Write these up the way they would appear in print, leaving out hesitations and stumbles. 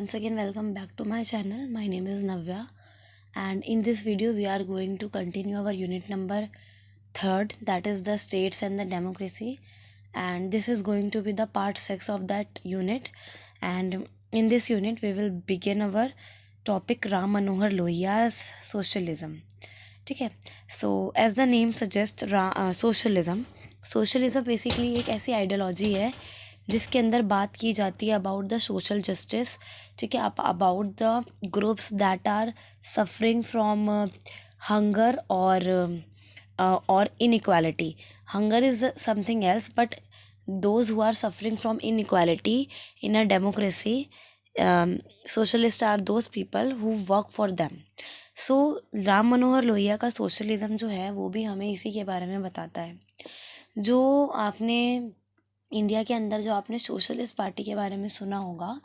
Once again, welcome back to my channel. My name is Navya, and in this video, we are going to continue our unit number 3rd, that is the states and the democracy. And this is going to be the part 6 of that unit. And in this unit, we will begin our topic Ram Manohar Lohiya's socialism. ठीक है. So as the name suggests, socialism basically एक ऐसी ideology है जिसके अंदर बात की जाती है अबाउट द सोशल जस्टिस. ठीक है, about the groups that are suffering from hunger और inequality. Hunger is something else, but those who are suffering from inequality in a democracy, socialist are those people who work for them. So Ram Manohar Lohia का socialism जो है वो भी हमें इसी के बारे में बताता है. जो आपने इंडिया के अंदर जो आपने सोशलिस्ट पार्टी के बारे में सुना होगा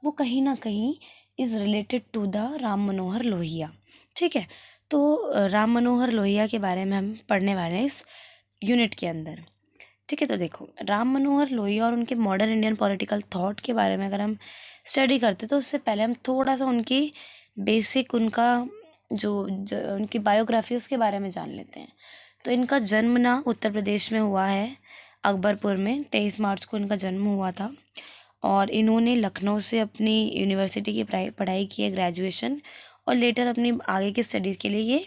वो कहीं ना कहीं is related to the Ram Manohar Lohia. ठीक है, तो राम मनोहर लोहिया के बारे में हम पढ़ने वाले हैं इस यूनिट के अंदर. ठीक है, तो देखो, राम मनोहर लोहिया और उनके मॉडर्न इंडियन पॉलिटिकल थॉट के बारे में अगर हम स्टडी करते तो उससे पहले हम थोड़ा सा उनकी बेसिक उनका जो उनकी बायोग्राफी उसके बारे में जान लेते हैं. तो इनका जन्म ना उत्तर प्रदेश में हुआ है, अकबरपुर में. 23 मार्च को इनका जन्म हुआ था और इन्होंने लखनऊ से अपनी यूनिवर्सिटी की पढ़ाई की है, ग्रेजुएशन, और लेटर अपनी आगे की स्टडीज़ के लिए ये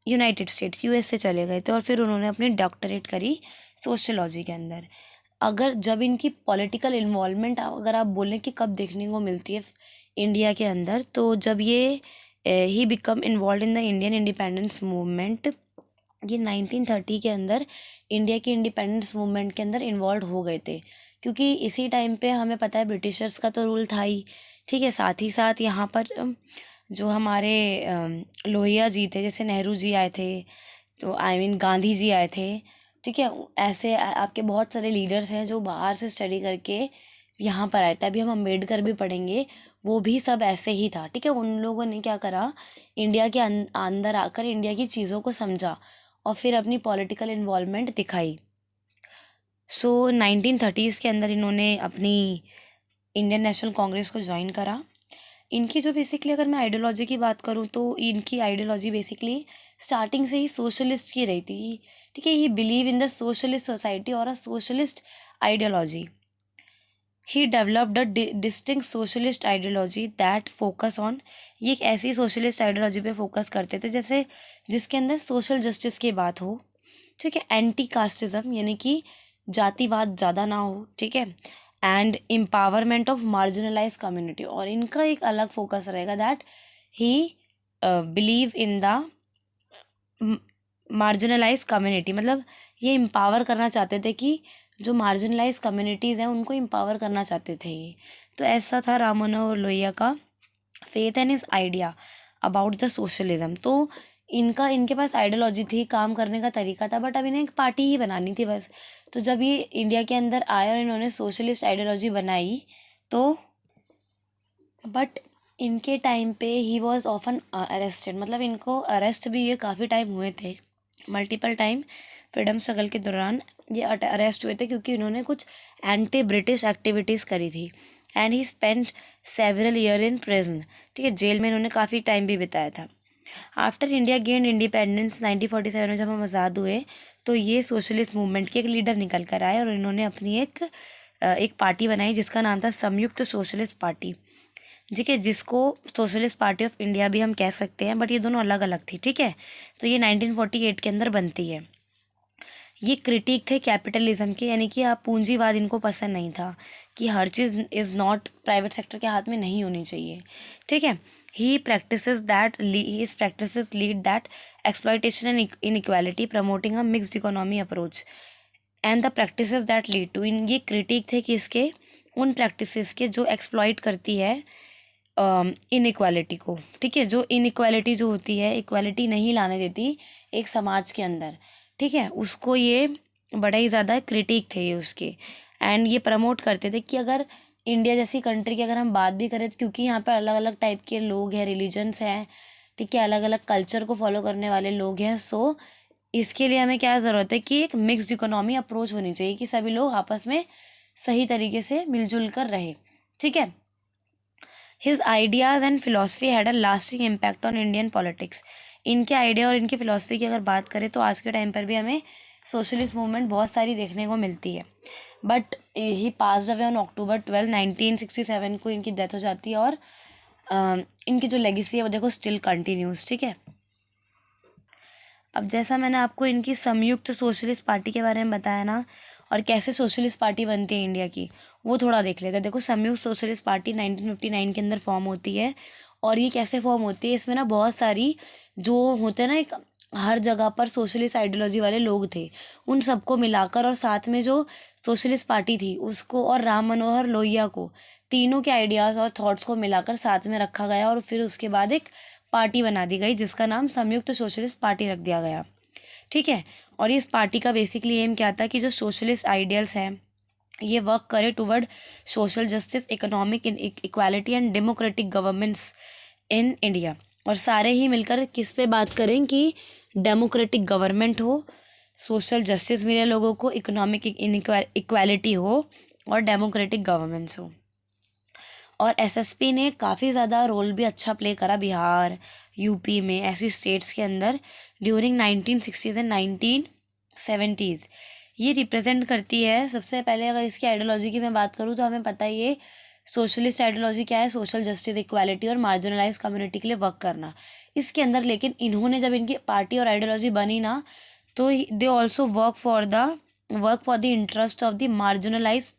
यूनाइटेड स्टेट्स यूएस से चले गए थे और फिर उन्होंने अपनी डॉक्टरेट करी सोशियोलॉजी के अंदर. अगर जब इनकी पॉलिटिकल इन्वॉल्वमेंट अगर आप बोलें कि कब देखने को मिलती है इंडिया के अंदर, तो जब ये he become involve in the Indian independence movement. ये 1930 के अंदर इंडिया की इंडिपेंडेंस मूवमेंट के अंदर इन्वॉल्व हो गए थे, क्योंकि इसी टाइम पे हमें पता है ब्रिटिशर्स का तो रूल था ही. ठीक है, साथ ही साथ यहाँ पर जो हमारे लोहिया जी थे, जैसे नेहरू जी आए थे, तो गांधी जी आए थे. ठीक है, ऐसे आपके बहुत सारे लीडर्स हैं जो बाहर से स्टडी करके यहाँ पर आए थे. अभी हम अम्बेडकर भी पढ़ेंगे, वो भी सब ऐसे ही था. ठीक है, उन लोगों ने क्या करा, इंडिया के अंदर आकर इंडिया की चीज़ों को समझा और फिर अपनी पॉलिटिकल इन्वॉल्वमेंट दिखाई. सो 1930s के अंदर इन्होंने अपनी इंडियन नेशनल कांग्रेस को ज्वाइन करा. इनकी जो बेसिकली अगर मैं आइडियोलॉजी की बात करूँ तो इनकी आइडियोलॉजी बेसिकली स्टार्टिंग से ही सोशलिस्ट की रही थी. ठीक है, he believe in the socialist society और a socialist ideology. He developed a distinct socialist ideology that focus on. ये एक ऐसी सोशलिस्ट आइडियोलॉजी पे फोकस करते थे जैसे जिसके अंदर सोशल जस्टिस की बात हो. ठीक है, एंटी कास्टिज्म यानी कि जातिवाद ज़्यादा ना हो. ठीक है, and empowerment of marginalise community. और इनका एक अलग फोकस रहेगा that he believe in the marginalise community. मतलब ये एम्पावर करना चाहते थे कि जो मार्जिनलाइज कम्युनिटीज़ हैं उनको एम्पावर करना चाहते थे ये. तो ऐसा था राम मनोहर लोहिया का faith and his idea about the socialism. तो इनके पास आइडियोलॉजी थी, काम करने का तरीका था, बट अब इन्हें एक पार्टी ही बनानी थी बस. तो जब ये इंडिया के अंदर आए और इन्होंने सोशलिस्ट आइडियोलॉजी बनाई, तो बट इनके टाइम पे ही वॉज ऑफन अरेस्टेड. मतलब इनको अरेस्ट भी ये काफ़ी टाइम हुए थे, मल्टीपल टाइम फ्रीडम स्ट्रगल के दौरान ये अरेस्ट हुए थे क्योंकि इन्होंने कुछ एंटी ब्रिटिश एक्टिविटीज़ करी थी. And he spend several year in prison. ठीक है, जेल में इन्होंने काफ़ी टाइम भी बिताया था. आफ्टर इंडिया गेन इंडिपेंडेंस 1947 में जब हम आज़ाद हुए तो ये सोशलिस्ट मूवमेंट के एक लीडर निकल कर आए और इन्होंने अपनी एक पार्टी बनाई जिसका नाम था संयुक्त सोशलिस्ट पार्टी. ठीक है, जिसको सोशलिस्ट पार्टी ऑफ इंडिया भी हम कह सकते हैं, बट ये दोनों अलग अलग थी. ठीक है, तो ये 1948 के अंदर बनती है. ये क्रिटिक थे कैपिटलिज्म के, यानी कि आप पूंजीवाद इनको पसंद नहीं था कि हर चीज़ इज़ नॉट प्राइवेट सेक्टर के हाथ में नहीं होनी चाहिए. ठीक है, he practices lead that exploitation and inequality promoting a mixed economy approach and the practices that lead to. ये क्रिटिक थे कि इसके उन प्रैक्टिसेस के जो एक्सप्लॉइट करती है इनइक्वालिटी को. ठीक है, जो इनइक्वालिटी जो होती है, इक्वालिटी नहीं लाने देती एक समाज के अंदर. ठीक है, उसको ये बड़ा ही ज़्यादा क्रिटिक थे ये उसके. एंड ये प्रमोट करते थे कि अगर इंडिया जैसी कंट्री की अगर हम बात भी करें, तो क्योंकि यहाँ पर अलग अलग टाइप के लोग हैं, रिलीजन्स हैं, ठीक है, अलग अलग कल्चर को फॉलो करने वाले लोग हैं. सो इसके लिए हमें क्या ज़रूरत है कि एक मिक्स्ड इकोनॉमी अप्रोच होनी चाहिए कि सभी लोग आपस में सही तरीके से मिलजुल कर रहे. ठीक है, his ideas and philosophy had a lasting impact on Indian politics. इनके आइडिया और इनकी फिलॉसफी की अगर बात करें तो आज के टाइम पर भी हमें सोशलिस्ट मूवमेंट बहुत सारी देखने को मिलती है। But he passed away on October 12, 1967 को इनकी डेथ हो जाती है। और इनकी जो लेगेसी है वो देखो स्टिल कंटिन्यूज। ठीक है, अब जैसा मैंने आपको इनकी संयुक्त सोशलिस्ट पार्टी के बारे में बताया ना, और कैसे सोशलिस्ट पार्टी बनती है इंडिया की, वो थोड़ा देख लेते हैं। देखो, संयुक्त सोशलिस्ट पार्टी 1959 के अंदर फॉर्म होती है। और ये कैसे फॉर्म होती है, इसमें ना बहुत सारी जो होते हैं ना, एक हर जगह पर सोशलिस्ट आइडियोलॉजी वाले लोग थे, उन सबको मिलाकर, और साथ में जो सोशलिस्ट पार्टी थी उसको, और राम मनोहर लोहिया को, तीनों के आइडियाज़ और थॉट्स को मिलाकर साथ में रखा गया। और फिर उसके बाद एक पार्टी बना दी गई जिसका नाम संयुक्त सोशलिस्ट पार्टी रख दिया गया। ठीक है, और इस पार्टी का बेसिकली एम क्या था कि जो सोशलिस्ट आइडियल्स हैं ये वर्क करे toward social justice, economic equality and democratic governance in India. और सारे ही मिलकर किस पे बात करें कि डेमोक्रेटिक गवर्नमेंट हो, सोशल जस्टिस मिले लोगों को, इकोनॉमिक इक्वालिटी हो, और डेमोक्रेटिक गवर्नेंस हो। और एसएसपी ने काफ़ी ज़्यादा रोल भी अच्छा प्ले करा बिहार, यूपी में, ऐसी स्टेट्स के अंदर ड्यूरिंग 1960s एंड 1970s। ये रिप्रेजेंट करती है, सबसे पहले अगर इसकी आइडियोलॉजी की मैं बात करूँ तो हमें पता ही है सोशलिस्ट आइडियोलॉजी क्या है, सोशल जस्टिस, इक्वालिटी और मार्जिनलाइज कम्युनिटी के लिए वर्क करना। इसके अंदर लेकिन इन्होंने जब इनकी पार्टी और आइडियोलॉजी बनी ना, तो they also work for the interest of the marginalise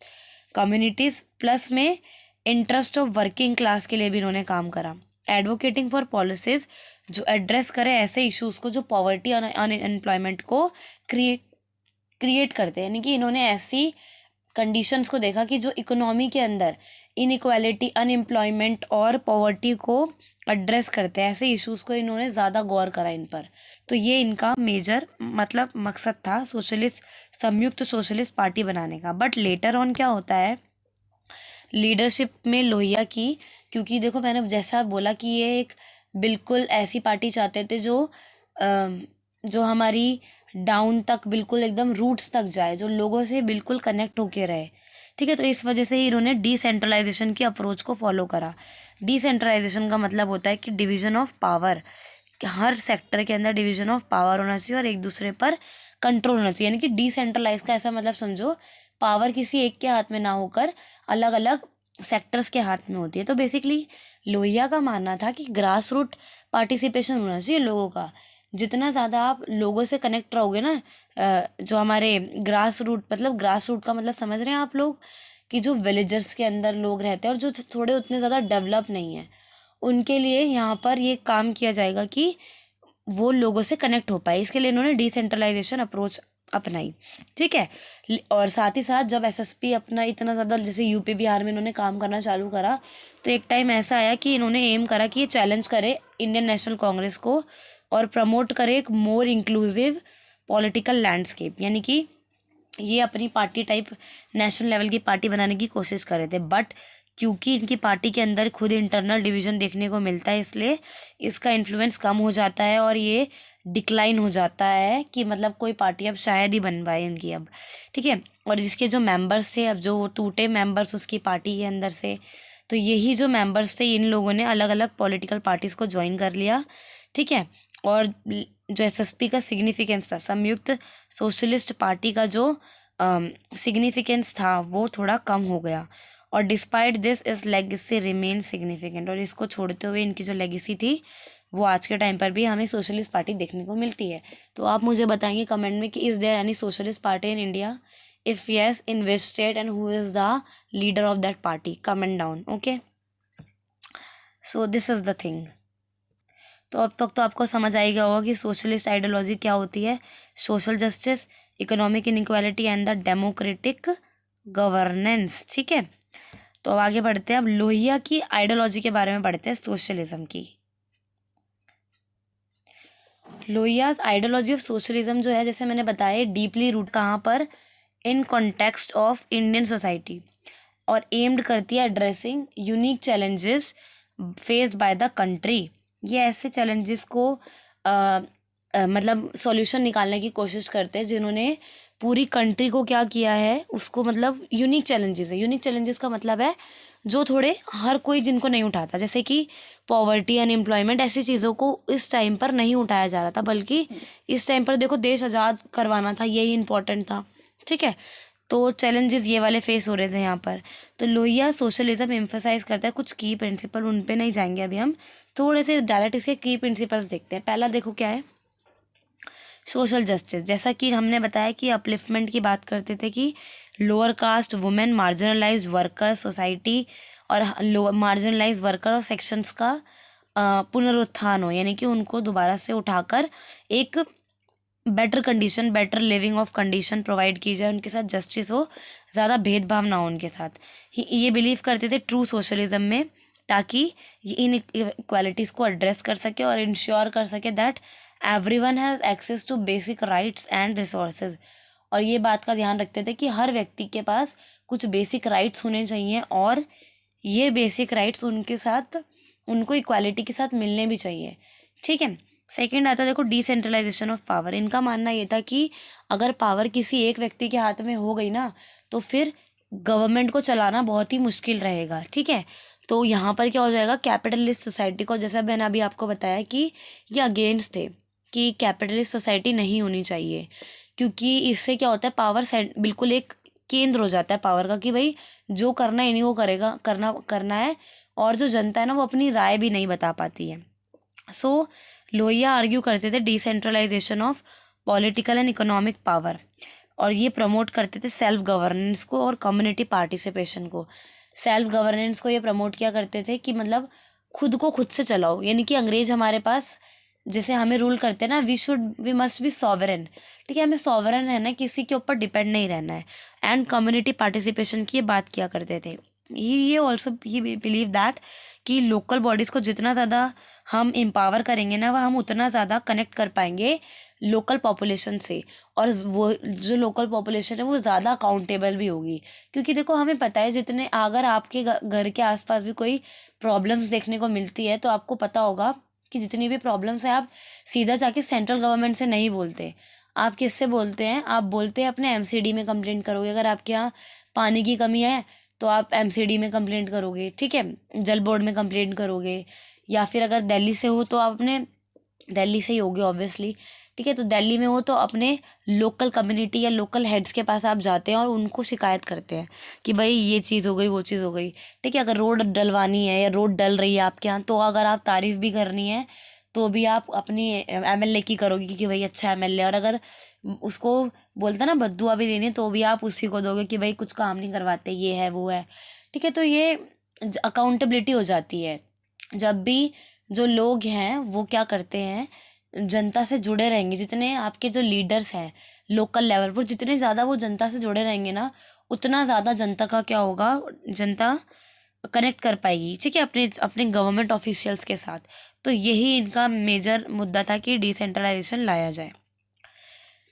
communities, plus में इंटरेस्ट ऑफ वर्किंग क्लास के लिए भी इन्होंने काम करा। एडवोकेटिंग फॉर पॉलिसीज जो एड्रेस करे ऐसे इश्यूज़ को जो पॉवर्टी और अनएम्प्लॉयमेंट को क्रिएट करते हैं। यानी कि इन्होंने ऐसी कंडीशंस को देखा कि जो इकोनॉमी के अंदर इनइक्वालिटी, अनएम्प्लॉयमेंट और पॉवर्टी को एड्रेस करते हैं, ऐसे इश्यूज़ को इन्होंने ज़्यादा गौर करा इन पर। तो ये इनका मेजर मतलब मकसद था संयुक्त सोशलिस्ट पार्टी बनाने का। बट लेटर ऑन क्या होता है, लीडरशिप में लोहिया की, क्योंकि देखो मैंने जैसा बोला कि ये एक बिल्कुल ऐसी पार्टी चाहते थे जो हमारी डाउन तक बिल्कुल एकदम रूट्स तक जाए, जो लोगों से बिल्कुल कनेक्ट होके रहे। ठीक है, तो इस वजह से ही इन्होंने डिसेंट्रलाइजेशन की अप्रोच को फॉलो करा। डिसेंट्रलाइजेशन का मतलब होता है कि division of power, her sector के अंदर डिवीज़न ऑफ पावर होना चाहिए और एक दूसरे पर कंट्रोल होना चाहिए। यानी कि डिसेंट्रलाइज का ऐसा मतलब समझो, पावर किसी एक के हाथ में ना होकर अलग अलग सेक्टर्स के हाथ में होती है। तो बेसिकली लोहिया का मानना था कि ग्रास रूट पार्टिसिपेशन होना चाहिए लोगों का। जितना ज़्यादा आप लोगों से कनेक्ट रहोगे ना, जो हमारे ग्रास रूट का मतलब समझ रहे हैं आप लोग, कि जो विलेजर्स के अंदर लोग रहते हैं और जो थोड़े उतने ज़्यादा डेवलप नहीं हैं, उनके लिए यहाँ पर ये काम किया जाएगा कि वो लोगों से कनेक्ट हो पाए। इसके लिए इन्होंने डिसेंट्रलाइजेशन अप्रोच अपनाई। ठीक है, और साथ ही साथ जब एसएसपी अपना इतना ज़्यादा, जैसे यूपी बिहार में इन्होंने काम करना चालू करा, तो एक टाइम ऐसा आया कि इन्होंने एम करा कि ये चैलेंज करे इंडियन नेशनल कांग्रेस को और प्रमोट करे एक मोर इंक्लूसिव पॉलिटिकल लैंडस्केप। यानी कि ये अपनी पार्टी टाइप नेशनल लेवल की पार्टी बनाने की कोशिश कर रहे थे। बट क्योंकि इनकी पार्टी के अंदर खुद इंटरनल डिवीज़न देखने को मिलता है, इसलिए इसका इन्फ्लुएंस कम हो जाता है और ये डिक्लाइन हो जाता है कि मतलब कोई पार्टी अब शायद ही बन पाए इनकी अब। ठीक है, और इसके जो मेंबर्स थे, अब जो टूटे मेंबर्स उसकी पार्टी के अंदर से, तो यही जो मेंबर्स थे इन लोगों ने अलग अलग पॉलिटिकल पार्टीज़ को ज्वाइन कर लिया। ठीक है, और जो एसएसपी का सिग्निफिकेंस था, संयुक्त सोशलिस्ट पार्टी का जो सिग्निफिकेंस था वो थोड़ा कम हो गया। और डिस्पाइट दिस इस लेगेसी रिमेन सिग्निफिकेंट, और इसको छोड़ते हुए इनकी जो लेगेसी थी वो आज के टाइम पर भी हमें सोशलिस्ट पार्टी देखने को मिलती है। तो आप मुझे बताएंगे कमेंट में कि is there any socialist party in India, if yes in which state and who is the leader of that party, comment down. Okay, so this is the thing. तो अब तक तो आपको समझ आएगा होगा कि सोशलिस्ट आइडियोलॉजी क्या होती है, social justice, economic inequality and the democratic governance. ठीक है, तो अब आगे बढ़ते हैं। अब लोहिया की आइडियोलॉजी के बारे में पढ़ते हैं, सोशलिज्म की। लोहियाज आइडियोलॉजी ऑफ सोशलिज्म जो है, जैसे मैंने बताया, डीपली रूट कहाँ पर, in context of Indian society, और एम्ड करती है addressing unique challenges faced by the country. ये ऐसे चैलेंजेस को मतलब सॉल्यूशन निकालने की कोशिश करते हैं जिन्होंने पूरी कंट्री को क्या किया है, उसको मतलब यूनिक चैलेंजेस है। यूनिक चैलेंजेस का मतलब है जो थोड़े हर कोई जिनको नहीं उठाता, जैसे कि पॉवर्टी, अनएम्प्लॉयमेंट, ऐसी चीज़ों को इस टाइम पर नहीं उठाया जा रहा था, बल्कि इस टाइम पर देखो देश आज़ाद करवाना था, यही इम्पोर्टेंट था। ठीक है, तो चैलेंजेस ये वाले फेस हो रहे थे यहाँ पर। तो लोहिया सोशलिज्म एम्फसाइज करता है कुछ की प्रिंसिपल, उन पे नहीं जाएंगे अभी हम, थोड़े से डायरेक्ट इसके की प्रिंसिपल्स देखते हैं। पहला देखो क्या है, सोशल जस्टिस। जैसा कि हमने बताया कि अपलिफ्टमेंट की बात करते थे कि lower caste, women, marginalise worker, society और मार्जिनलाइज वर्कर और सेक्शंस का पुनरुत्थान हो, यानी कि उनको दोबारा से उठाकर एक better condition, better living of condition provide की जाए, उनके साथ जस्टिस हो, ज़्यादा भेदभाव ना हो उनके साथ। ये बिलीव करते थे ट्रू सोशलिज्म में, ताकि ये इन इक्वालिटीज़ को एड्रेस कर सके और इंश्योर कर सके that everyone has access to basic rights and resources. और ये बात का ध्यान रखते थे कि हर व्यक्ति के पास कुछ बेसिक राइट्स होने चाहिए और ये बेसिक राइट्स उनके साथ, उनको इक्वालिटी के साथ मिलने भी चाहिए। ठीक है, सेकंड आता है देखो डिसेंट्रलाइजेशन ऑफ पावर। इनका मानना ये था कि अगर पावर किसी एक व्यक्ति के हाथ में हो गई ना, तो फिर गवर्नमेंट को चलाना बहुत ही मुश्किल रहेगा। ठीक है, तो यहाँ पर क्या हो जाएगा, कैपिटलिस्ट सोसाइटी को, जैसा मैंने अभी आपको बताया कि ये अगेंस्ट थे कि कैपिटलिस्ट सोसाइटी नहीं होनी चाहिए, क्योंकि इससे क्या होता है, पावर बिल्कुल एक केंद्र हो जाता है पावर का, कि भाई जो करना है इन्हीं को करेगा, करना है, और जो जनता है ना वो अपनी राय भी नहीं बता पाती है। सो लोहिया आर्ग्यू करते थे decentralisation of political and economic power, और ये प्रमोट करते थे सेल्फ गवर्नेंस को और कम्युनिटी पार्टिसिपेशन को। सेल्फ गवर्नेंस को ये प्रमोट किया करते थे कि मतलब खुद को खुद से चलाओ, यानी कि अंग्रेज हमारे पास जैसे हमें रूल करते हैं ना, वी मस्ट बी सॉवरेन। ठीक है, हमें सॉवरेन रहना है, किसी के ऊपर डिपेंड नहीं रहना है। एंड कम्युनिटी पार्टिसिपेशन की ये बात किया करते थे। ये ऑल्सो ही बिलीव दैट कि लोकल बॉडीज़ को जितना ज़्यादा हम एम्पावर करेंगे ना, वह हम उतना ज़्यादा कनेक्ट कर पाएंगे लोकल पॉपुलेशन से, और वो जो लोकल पॉपुलेशन है वो ज़्यादा अकाउंटेबल भी होगी। क्योंकि देखो हमें पता है, जितने अगर आपके घर के आसपास भी कोई प्रॉब्लम्स देखने को मिलती है, तो आपको पता होगा कि जितनी भी प्रॉब्लम्स है आप सीधा जाके सेंट्रल गवर्नमेंट से नहीं बोलते, आप किससे बोलते हैं, आप बोलते हैं अपने एमसीडी में कंप्लेंट करोगे। अगर आपके यहाँ पानी की कमी है तो आप एमसीडी में कंप्लेंट करोगे। ठीक है, जल बोर्ड में कंप्लेंट करोगे, या फिर अगर दिल्ली से हो तो आप अपने, दिल्ली से ही होगे ऑब्वियसली। ठीक है, तो दिल्ली में हो तो अपने लोकल कम्युनिटी या लोकल हेड्स के पास आप जाते हैं और उनको शिकायत करते हैं कि भाई ये चीज़ हो गई, वो चीज़ हो गई। ठीक है, अगर रोड डलवानी है या रोड डल रही है आपके यहाँ, तो अगर आप तारीफ़ भी करनी है तो भी आप अपनी एमएलए की करोगे कि भाई अच्छा एमएलए, और अगर उसको बोलते ना बद्दुआ भी देनी, तो भी आप उसी को दोगे कि भाई कुछ काम नहीं करवाते, ये है वो है। ठीक है, तो ये अकाउंटेबिलिटी हो जाती है। जब भी जो लोग हैं वो क्या करते हैं, जनता से जुड़े रहेंगे, जितने आपके जो लीडर्स हैं लोकल लेवल पर, जितने ज़्यादा वो जनता से जुड़े रहेंगे ना, उतना ज़्यादा जनता का क्या होगा, जनता कनेक्ट कर पाएगी। ठीक है, अपने अपने गवर्नमेंट ऑफिशियल्स के साथ। तो यही इनका मेजर मुद्दा था कि डिसेंट्रलाइजेशन लाया जाए।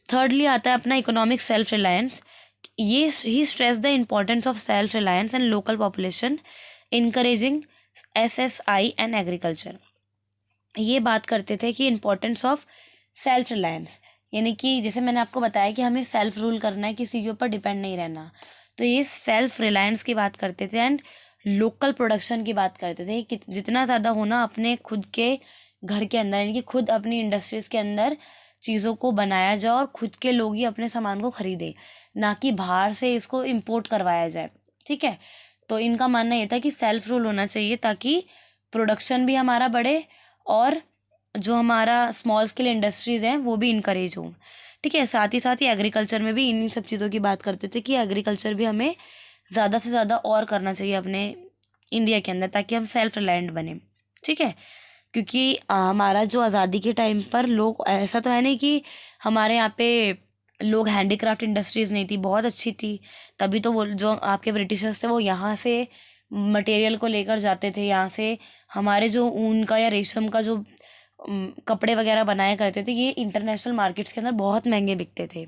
थर्डली आता है अपना इकोनॉमिक सेल्फ रिलायंस। ये he stress the importance of self reliance and local population encouraging SSI and agriculture. ये बात करते थे कि इम्पोर्टेंस ऑफ सेल्फ रिलायंस, यानी कि जैसे मैंने आपको बताया कि हमें सेल्फ रूल करना है, किसी के ऊपर डिपेंड नहीं रहना। तो ये सेल्फ रिलायंस की बात करते थे एंड लोकल प्रोडक्शन की बात करते थे कि जितना ज़्यादा होना अपने खुद के घर के अंदर, यानी कि खुद अपनी इंडस्ट्रीज़ के अंदर चीज़ों को बनाया जाए और खुद के लोग ही अपने सामान को खरीदें, ना कि बाहर से इसको इम्पोर्ट करवाया जाए। ठीक है, तो इनका मानना ये था कि सेल्फ रूल होना चाहिए ताकि प्रोडक्शन भी हमारा बढ़े और जो हमारा स्मॉल स्केल इंडस्ट्रीज़ हैं वो भी इनकरेज हों। ठीक है, साथ ही एग्रीकल्चर में भी इन्हीं सब चीज़ों की बात करते थे कि एग्रीकल्चर भी हमें ज़्यादा से ज़्यादा और करना चाहिए अपने इंडिया के अंदर, ताकि हम सेल्फ रिलायंट बने। ठीक है, क्योंकि हमारा जो आज़ादी के टाइम पर लोग, ऐसा तो है नहीं कि हमारे यहाँ पे लोग हैंडीक्राफ्ट इंडस्ट्रीज़ नहीं थी, बहुत अच्छी थी। तभी तो वो जो आपके ब्रिटिशर्स थे वो यहाँ से मटेरियल को लेकर जाते थे, यहाँ से हमारे जो ऊन का या रेशम का जो कपड़े वगैरह बनाया करते थे, ये इंटरनेशनल मार्केट्स के अंदर बहुत महंगे बिकते थे।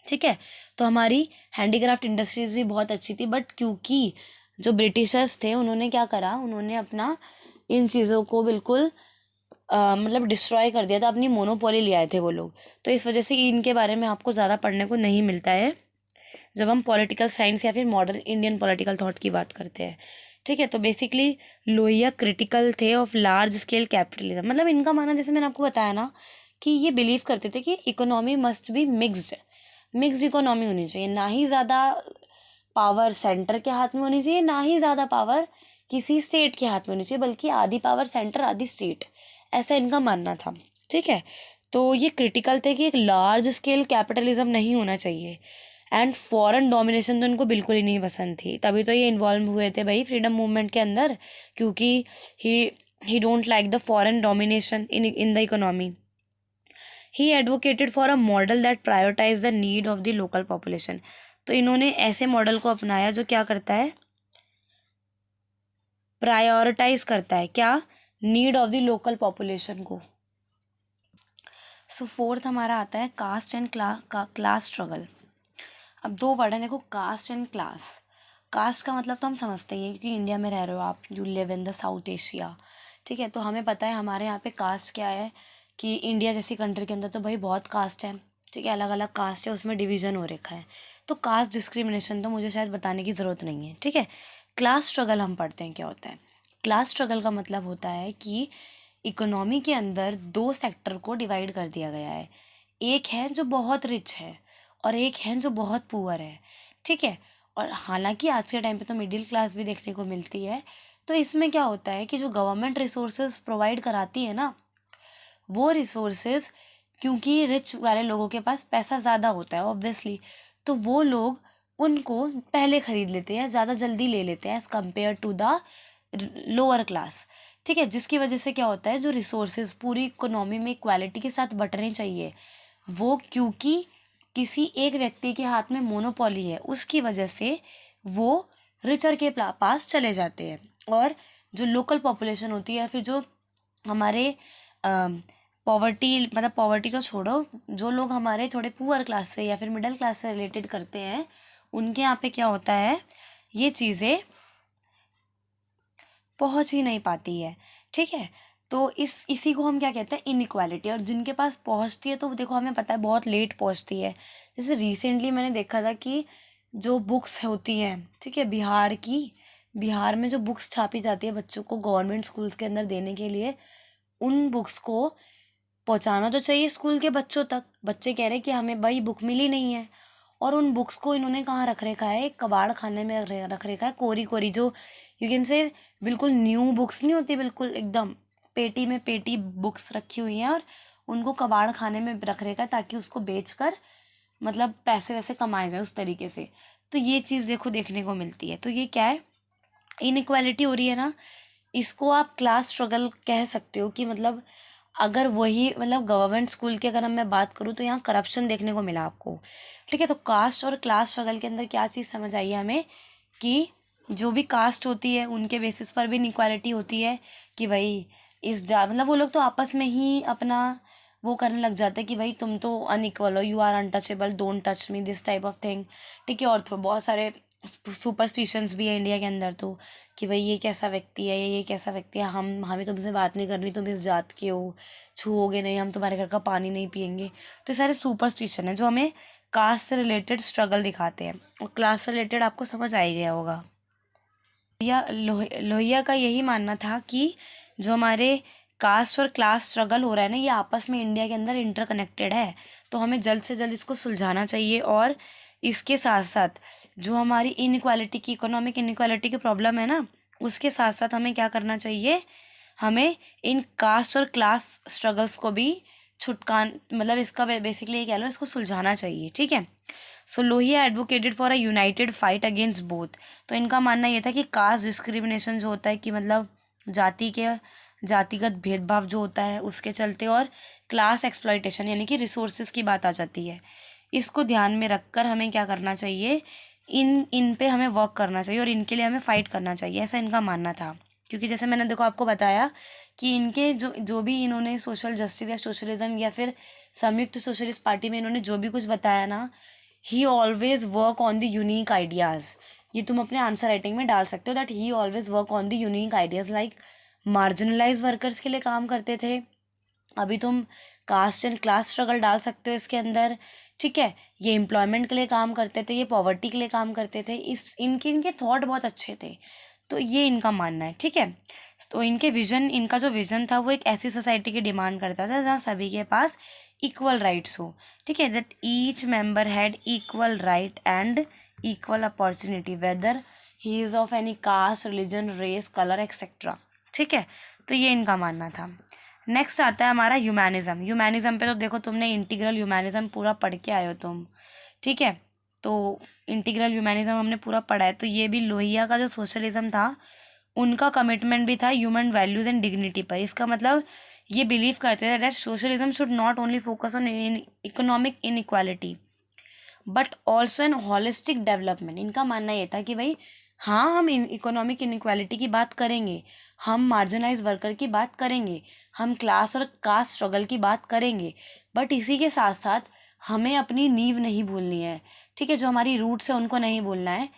ठीक है, तो हमारी हैंडीक्राफ्ट इंडस्ट्रीज़ भी बहुत अच्छी थी, बट क्योंकि जो ब्रिटिशर्स थे उन्होंने क्या करा, उन्होंने अपना इन चीज़ों को बिल्कुल मतलब डिस्ट्रॉय कर दिया था, अपनी मोनोपोली ले आए थे वो लोग। तो इस वजह से इनके बारे में आपको ज़्यादा पढ़ने को नहीं मिलता है जब हम पॉलिटिकल साइंस या फिर मॉडर्न इंडियन पॉलिटिकल थॉट की बात करते हैं। ठीक है। तो बेसिकली लोहिया क्रिटिकल थे ऑफ लार्ज स्केल कैपिटलिज्म, मतलब इनका मानना, जैसे मैंने आपको बताया ना, कि ये बिलीव करते थे कि economy must be mixed economy होनी चाहिए, ना ही ज़्यादा पावर सेंटर के हाथ में होनी चाहिए, ना ही ज़्यादा पावर किसी स्टेट के हाथ में होनी चाहिए, बल्कि आधी पावर सेंटर आधी स्टेट, ऐसा इनका मानना था। ठीक है। तो ये क्रिटिकल थे कि एक लार्ज स्केल कैपिटलिज्म नहीं होना चाहिए, एंड फॉरेन डोमिनेशन तो इनको बिल्कुल ही नहीं पसंद थी, तभी तो ये इन्वॉल्व हुए थे भाई फ्रीडम मूवमेंट के अंदर, क्योंकि he don't like the foreign domination in the economy. He advocated for a model that prioritise the need of the local population. तो इन्होंने ऐसे मॉडल को अपनाया जो क्या करता है, प्रायोरिटाइज करता है क्या, need of the local population को। सो फोर्थ हमारा आता है कास्ट एंड क्लास स्ट्रगल। अब दो वर्ड हैं देखो, कास्ट एंड क्लास। कास्ट का मतलब तो हम समझते ही हैं, क्योंकि इंडिया में रह रहे हो आप, you live in the south Asia. ठीक है। तो हमें पता है हमारे यहाँ पे कास्ट क्या है, कि इंडिया जैसी कंट्री के अंदर तो भाई बहुत कास्ट है। ठीक है, अलग अलग कास्ट है, उसमें डिवीज़न हो रखा है। तो कास्ट डिस्क्रिमिनेशन तो मुझे शायद बताने की ज़रूरत नहीं है। ठीक है। क्लास स्ट्रगल हम पढ़ते हैं क्या होता है। क्लास स्ट्रगल का मतलब होता है कि इकोनॉमी के अंदर दो सेक्टर को डिवाइड कर दिया गया है, एक है जो बहुत रिच है और एक है जो बहुत पुअर है। ठीक है। और हालांकि आज के टाइम पे तो मिडिल क्लास भी देखने को मिलती है। तो इसमें क्या होता है कि जो गवर्नमेंट रिसोर्सेज प्रोवाइड कराती है ना, वो रिसोर्सेज, क्योंकि रिच वाले लोगों के पास पैसा ज़्यादा होता है ऑब्वियसली, तो वो लोग उनको पहले ख़रीद लेते हैं, ज़्यादा जल्दी ले लेते हैं as compare to the lower class. ठीक है। जिसकी वजह से क्या होता है, जो रिसोर्सेज पूरी इकोनॉमी में इक्वालिटी के साथ बंटने चाहिए, वो क्योंकि किसी एक व्यक्ति के हाथ में मोनोपोली है, उसकी वजह से वो रिचर के पास चले जाते हैं। और जो लोकल पॉपुलेशन होती है, फिर जो हमारे पॉवर्टी, मतलब पॉवर्टी तो छोड़ो, जो लोग हमारे थोड़े पुअर क्लास से या फिर मिडिल क्लास से रिलेटेड करते हैं, उनके यहाँ पे क्या होता है, ये चीज़ें पहुँच ही नहीं पाती है। ठीक है। तो इसी को हम क्या कहते हैं, इनइक्वालिटी। और जिनके पास पहुँचती है तो देखो हमें पता है बहुत लेट पहुँचती है। जैसे रिसेंटली मैंने देखा था कि जो बुक्स होती हैं, ठीक है, बिहार में जो बुक्स छापी जाती है बच्चों को गवर्नमेंट स्कूल्स के अंदर देने के लिए, उन बुक्स को पहुंचाना तो चाहिए स्कूल के बच्चों तक। बच्चे कह रहे हैं कि हमें भाई बुक मिली नहीं है, और उन बुक्स को इन्होंने कहाँ रख रखा है, एक कबाड़ खाने में रख रखा है, कोरी कोरी, जो यू कैन से बिल्कुल न्यू बुक्स नहीं होती, बिल्कुल एकदम पेटी में पेटी बुक्स रखी हुई हैं, और उनको कबाड़ खाने में रख रखा है ताकि उसको बेचकर मतलब पैसे वैसे कमाए जाए उस तरीके से। तो ये चीज़ देखो देखने को मिलती है। तो ये क्या है, इनइक्वालिटी हो रही है ना, इसको आप क्लास स्ट्रगल कह सकते हो। कि मतलब अगर वही मतलब गवर्नमेंट स्कूल की अगर मैं बात करूँ तो यहाँ करप्शन देखने को मिला आपको। ठीक है। तो कास्ट और क्लास स्ट्रगल के अंदर क्या चीज़ समझ आई है हमें, कि जो भी कास्ट होती है उनके बेसिस पर भी इनइक्वालिटी होती है, कि भाई मतलब वो लोग तो आपस में ही अपना वो करने लग जाते हैं कि भाई तुम तो अनइक्वल हो, you are untouchable, don't touch me, this type of thing. ठीक है। और तो बहुत सारे सुपरस्टिशंस भी है इंडिया के अंदर तो, कि भाई ये कैसा व्यक्ति है, ये कैसा व्यक्ति है, हमें तुमसे बात नहीं करनी, तुम इस जात के हो, छूओगे नहीं, हम तुम्हारे घर का पानी नहीं पियेंगे। तो ये सारे सुपरस्टिशन है जो हमें कास्ट से रिलेटेड स्ट्रगल दिखाते हैं। और क्लास से रिलेटेड आपको समझ आ ही गया होगा। लोहिया का यही मानना था कि जो हमारे कास्ट और क्लास स्ट्रगल हो रहा है ना, ये आपस में इंडिया के अंदर इंटरकनेक्टेड है, तो हमें जल्द से जल्द इसको सुलझाना चाहिए। और इसके साथ साथ जो हमारी इनइक्वालिटी की, इकोनॉमिक इनइक्वालिटी की प्रॉब्लम है ना, उसके साथ साथ हमें क्या करना चाहिए, हमें इन कास्ट और क्लास स्ट्रगल्स को भी मतलब इसका बेसिकली ये कह लो, इसको सुलझाना चाहिए। ठीक है। So Lohia advocated for a united fight against both. तो इनका मानना ये था कि कास्ट डिस्क्रिमिनेशन जो होता है, कि मतलब जातिगत भेदभाव जो होता है उसके चलते, और क्लास एक्सप्लॉयटेशन यानी कि रिसोर्सेज की बात आ जाती है, इसको ध्यान में रखकर हमें क्या करना चाहिए, इन पे हमें वर्क करना चाहिए और इनके लिए हमें फ़ाइट करना चाहिए, ऐसा इनका मानना था। क्योंकि जैसे मैंने देखो आपको बताया कि इनके जो भी इन्होंने सोशल जस्टिस या सोशलिज्म या फिर संयुक्त सोशलिस्ट पार्टी में इन्होंने जो भी कुछ बताया ना, he always work on the unique ideas. ये तुम अपने आंसर राइटिंग में डाल सकते हो, that he always work on the unique ideas. Like marginalise workers के लिए काम करते थे, अभी तुम कास्ट एंड क्लास स्ट्रगल डाल सकते हो इसके अंदर। ठीक है। ये एम्प्लॉयमेंट के लिए काम करते थे, ये पॉवर्टी के लिए काम करते थे। इनके थॉट बहुत अच्छे थे। तो ये इनका मानना है, ठीक है। तो इनका जो विजन था वो एक ऐसी सोसाइटी की डिमांड करता था जहाँ सभी के पास इक्वल राइट्स हो, ठीक है, that each member had equal right and equal opportunity whether he is of any caste, religion, race, colour etcetera, ठीक है। तो ये इनका मानना था। नेक्स्ट आता है हमारा ह्यूमैनिज्म। ह्यूमैनिज्म पे तो देखो तुमने इंटीग्रल ह्यूमैनिज्म पूरा पढ़ के आए हो तुम, ठीक है। तो इंटीग्रल ह्यूमैनिज्म हमने पूरा पढ़ा है। तो ये भी लोहिया का जो सोशलिज्म था उनका कमिटमेंट भी था ह्यूमन वैल्यूज एंड डिग्निटी पर। इसका मतलब ये बिलीव करते थे that socialism should not only focus on economic inequality but also an holistic development. इनका मानना ये था कि भाई हाँ, हम इकोनॉमिक इनइक्वालिटी की बात करेंगे, हम मार्जिनलाइज वर्कर की बात करेंगे, हम क्लास और कास्ट स्ट्रगल की बात करेंगे, बट इसी के साथ साथ हमें अपनी नींव नहीं भूलनी है, ठीक है, जो हमारी रूट्स है उनको नहीं भूलना है।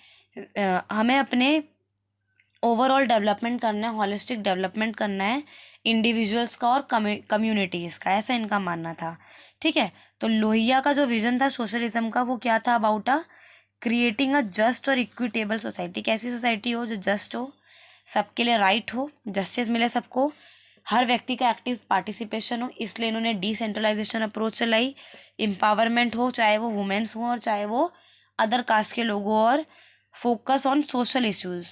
हमें अपने ओवरऑल डेवलपमेंट करना है, हॉलिस्टिक डेवलपमेंट करना है इंडिविजुअल्स का और कम्युनिटीज़ का, ऐसा इनका मानना था, ठीक है। तो लोहिया का जो विजन था सोशलिज्म का वो क्या था, अबाउट क्रिएटिंग अ जस्ट और इक्विटेबल सोसाइटी। कैसी सोसाइटी हो, जो जस्ट हो, सबके लिए राइट हो, जस्टिस मिले सबको, हर व्यक्ति का एक्टिव पार्टिसिपेशन हो, इसलिए इन्होंने डिसेंट्रलाइजेशन अप्रोच चलाई, एम्पावरमेंट हो, चाहे वो वुमेन्स हो और चाहे वो अदर कास्ट के लोग हो, और फोकस ऑन सोशल इश्यूज।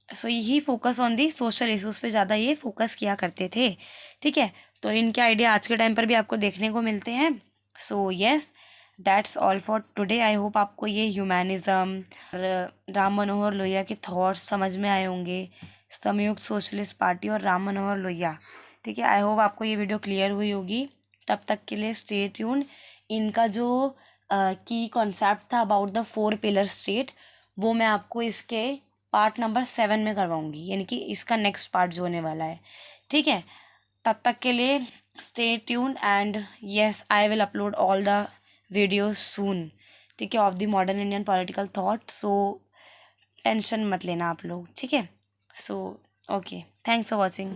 सो यही focus on the social issues पे ज़्यादा ये फोकस किया करते थे, ठीक है। तो इनके आइडिया आज के टाइम पर भी आपको देखने को मिलते हैं। So yes, that's all for today. I hope आपको ये ह्यूमैनिज्म और राम मनोहर लोहिया के थॉट्स समझ में आए होंगे, संयुक्त सोशलिस्ट पार्टी और राम मनोहर लोहिया, ठीक है। आई होप आपको ये वीडियो क्लियर हुई होगी। तब तक के लिए स्टे ट्यून। इनका जो की कॉन्सेप्ट था अबाउट द 4 पिलर स्टेट वो मैं आपको इसके पार्ट नंबर 7 में करवाऊंगी, यानी कि इसका नेक्स्ट पार्ट जो होने वाला है, ठीक है। तब तक के लिए stay tune and yes, I will upload all the videos soon, ठीक है, of the modern Indian political thought. So tension मत लेना आप लोग, ठीक है। So okay, thanks for watching.